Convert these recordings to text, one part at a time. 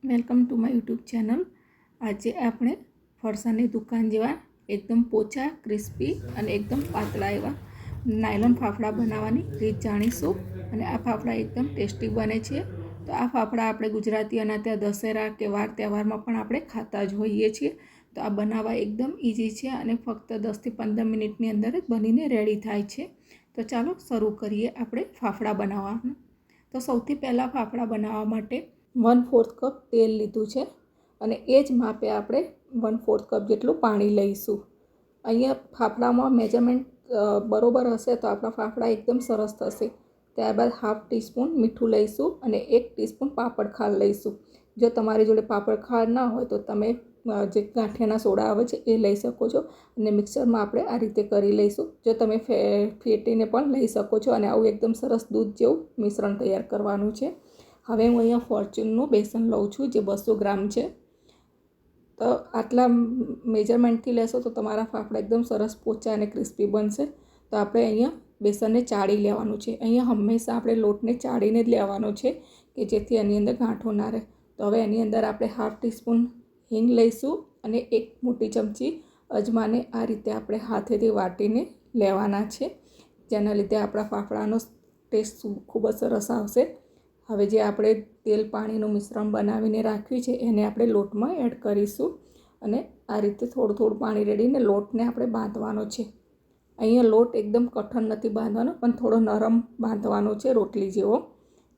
Welcome to my YouTube channel. આજે આપણે ફરસાણની દુકાન જેવા એકદમ પોચા ક્રિસ્પી અને એકદમ પાતળા એવા નાયલોન ફાફડા બનાવવાની રીત જાણીશું। અને આ ફાફડા એકદમ ટેસ્ટી બને છે। તો આ ફાફડા આપણે ગુજરાતીઓના ત્યાં દશેરા કે વાર તહેવારમાં પણ આપણે ખાતા જ હોઈએ છીએ। તો આ બનાવવા એકદમ ઇઝી છે અને ફક્ત 10 થી 15 મિનિટની અંદર જ બનીને રેડી થાય છે। તો ચાલો શરૂ કરીએ આપણે ફાફડા બનાવવાનું। તો સૌથી પહેલાં ફાફડા બનાવવા માટે 1/4 કપ તેલ લીધું છે અને એ જ માપે આપણે 1/4 કપ જેટલું પાણી લઈશું। અહીંયા ફાફડામાં મેજરમેન્ટ બરોબર હશે તો આપણા ફાફડા એકદમ સરસ થશે। ત્યારબાદ 1/2 ટીસ્પૂન મીઠું લઈશું અને 1 ટીસ્પૂન પાપડ ખાંડ લઈશું। જો તમારી જોડે પાપડ ખાંડ ના હોય તો તમે જે ગાંઠિયાના સોડા આવે છે એ લઈ શકો છો અને મિક્સરમાં આપણે આ રીતે કરી લઈશું। જો તમે ફેટીને પણ લઈ શકો છો અને આવું એકદમ સરસ દૂધ જેવું મિશ્રણ તૈયાર કરવાનું છે। હવે હું અહીંયા ફોર્ચ્યુનનું બેસન લઉં છું જે 200 ગ્રામ છે। તો આટલા મેજરમેન્ટથી લેશો તો તમારા ફાફડા એકદમ સરસ પોચા અને ક્રિસ્પી બનશે। તો આપણે અહીંયા બેસનને ચાળી લેવાનું છે। અહીંયા હંમેશા આપણે લોટને ચાળીને જ લેવાનો છે કે જેથી એની અંદર ગાંઠો ના રહે। તો હવે એની અંદર આપણે 1/2 ટીસ્પૂન હિંગ લઈશું અને 1 મોટી ચમચી અજમાને આ રીતે આપણે હાથેથી વાટીને લેવાના છે, જેના લીધે આપણા ફાફડાનો ટેસ્ટ ખૂબ જ સરસ આવશે। હવે જે આપણે તેલ પાણીનું મિશ્રણ બનાવીને રાખ્યું છે એને આપણે લોટમાં એડ કરીશું અને આ રીતે થોડું થોડું પાણી રેડીને લોટને આપણે બાંધવાનો છે। અહીંયા લોટ એકદમ કઠણ નથી બાંધવાનો પણ થોડો નરમ બાંધવાનો છે રોટલી જેવો।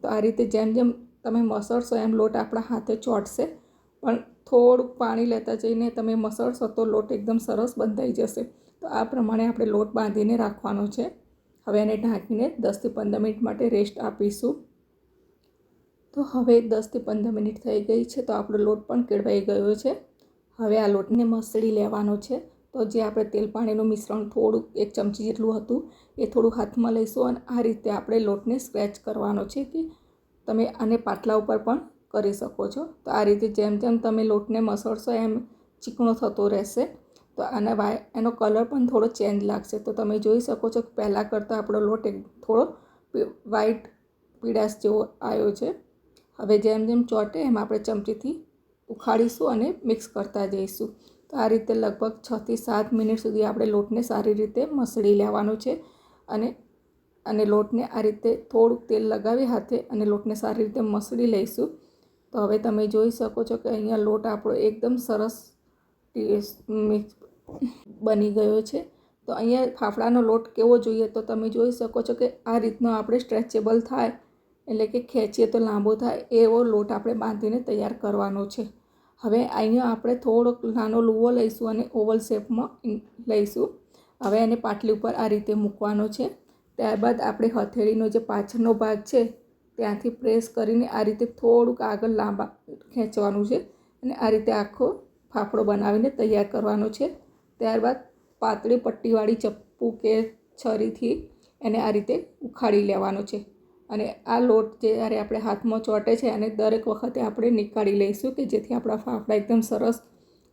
તો આ રીતે જેમ જેમ તમે મસળશો એમ લોટ આપણા હાથે ચોંટશે, પણ થોડુંક પાણી લેતા જઈને તમે મસળશો તો લોટ એકદમ સરસ બંધાઈ જશે। તો આ પ્રમાણે આપણે લોટ બાંધીને રાખવાનો છે। હવે એને ઢાંકીને 10 થી 15 મિનિટ માટે રેસ્ટ આપીશું। તો હવે 10 થી 15 મિનિટ થઈ ગઈ છે તો આપણો લોટ પણ કેળવાઈ ગયો છે। હવે આ લોટને મસળી લેવાનો છે। તો જે આપણે તેલ પાણીનું મિશ્રણ થોડુંક 1 ચમચી જેટલું હતું એ થોડું હાથમાં લઈશું અને આ રીતે આપણે લોટને સ્ક્રેચ કરવાનો છે કે તમે આને પાટલા ઉપર પણ કરી શકો છો। તો આ રીતે જેમ જેમ તમે લોટને મસળશો એમ ચીકણો થતો રહેશે। તો એનો કલર પણ થોડો ચેન્જ લાગશે। તો તમે જોઈ શકો છો કે પહેલાં કરતાં આપણો લોટ થોડો વ્હાઈટ પીળાશ જેવો આવ્યો છે। હવે જેમ જેમ ચોંટે એમ આપણે ચમચીથી ઉખાડીશું અને મિક્સ કરતા જઈશું। તો આ રીતે લગભગ 6 થી 7 મિનિટ સુધી આપણે લોટને સારી રીતે મસળી લેવાનો છે અને લોટને આ રીતે થોડુંક તેલ લગાવી હાથે અને લોટને સારી રીતે મસળી લઈશું। તો હવે તમે જોઈ શકો છો કે અહીંયા લોટ આપણો એકદમ સરસ મિક્સ બની ગયો છે। તો અહીંયા ફાફડાનો લોટ કેવો જોઈએ તો તમે જોઈ શકો છો કે આ રીતનો આપણે સ્ટ્રેચેબલ થાય, એટલે કે ખેંચીએ તો લાંબો થાય એવો લોટ આપણે બાંધીને તૈયાર કરવાનો છે। હવે અહીંયા આપણે થોડોક નાનો લુવો લઈશું અને ઓવલ શેપમાં લઈશું। હવે એને પાટલી ઉપર આ રીતે મૂકવાનો છે। ત્યારબાદ આપણે હથેળીનો જે પાછળનો ભાગ છે ત્યાંથી પ્રેસ કરીને આ રીતે થોડુંક આગળ લાંબા ખેંચવાનું છે અને આ રીતે આખો ફાફડો બનાવીને તૈયાર કરવાનો છે। ત્યારબાદ પાતળી પટ્ટીવાળી ચપ્પુ કે છરીથી એને આ રીતે ઉખાડી લેવાનો છે અને આ લોટ જ્યારે આપણે હાથમાં ચોંટે છે અને દરેક વખતે આપણે નીકાળી લઈશું કે જેથી આપણા ફાફડા એકદમ સરસ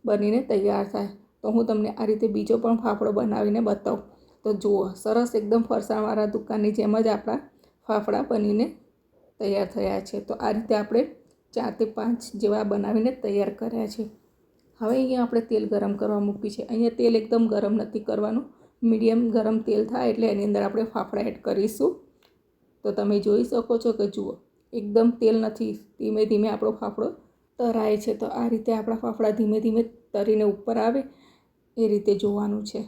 બનીને તૈયાર થાય। તો હું તમને આ રીતે બીજો પણ ફાફડો બનાવીને બતાવું। તો જુઓ, સરસ એકદમ ફરસાણવાળા દુકાનની જેમ જ આપણા ફાફડા બનીને તૈયાર થયા છે। તો આ રીતે આપણે 4 થી 5 જેવા બનાવીને તૈયાર કર્યા છે। હવે અહીંયા આપણે તેલ ગરમ કરવા મૂક્યું છે। અહીંયા તેલ એકદમ ગરમ નથી કરવાનું, મીડિયમ ગરમ તેલ થાય એટલે એની અંદર આપણે ફાફડા એડ કરીશું। તો તમે જોઈ શકો છો કે જુઓ, એકદમ તેલ નથી, ધીમે ધીમે આપણો ફાફડો તરાય છે। તો આ રીતે આપણા ફાફડા ધીમે ધીમે તરીને ઉપર આવે એ રીતે જોવાનું છે।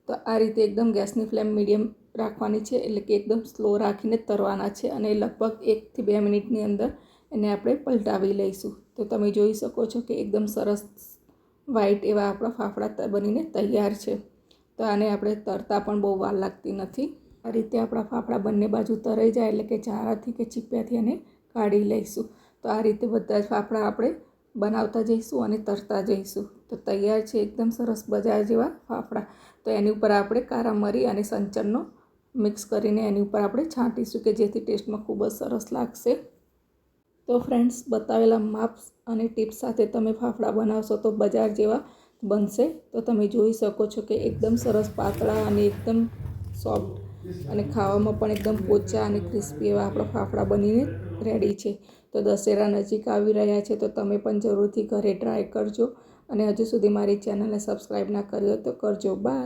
તો આ રીતે એકદમ ગેસની ફ્લેમ મીડિયમ રાખવાની છે, એટલે કે એકદમ સ્લો રાખીને તરવાના છે અને લગભગ 1 થી 2 મિનિટની અંદર એને આપણે પલટાવી લઈશું। તો તમે જોઈ શકો છો કે એકદમ સરસ વ્હાઈટ એવા આપણા ફાફડા બનીને તૈયાર છે। તો આને આપણે તરતા પણ બહુ વાર લાગતી નથી। આ રીતે આપણા ફાફડા બંને બાજુ તરાઈ જાય એટલે કે ચારાથી કે ચીપિયાથી એને કાઢી લઈશું। તો આ રીતે બધા જ ફાફડા આપણે બનાવતા જઈશું અને તરતા જઈશું। તો તૈયાર છે એકદમ સરસ બજાર જેવા ફાફડા। તો એની ઉપર આપણે કારા મરી અને સંચરનો મિક્સ કરીને એની ઉપર આપણે છાંટીશું કે જેથી ટેસ્ટમાં ખૂબ જ સરસ લાગશે। તો ફ્રેન્ડ્સ, બતાવેલા માપ અને ટિપ્સ સાથે તમે ફાફડા બનાવશો તો બજાર જેવા બનશે। તો તમે જોઈ શકો છો કે એકદમ સરસ પાતળા અને એકદમ સોફ્ટ અને ખાવામાં પણ એકદમ પોચા અને ક્રિસ્પી એવા આપણા ફાફડા બનીને રેડી છે। તો તો દશેરા નજીક આવી રહ્યા છે, તો તમે પણ જરૂરથી ઘરે ટ્રાય કરજો. અને હજુ સુધી મારી ચેનલને સબસ્ક્રાઈબ ના કરી હોય તો કરજો. બાય.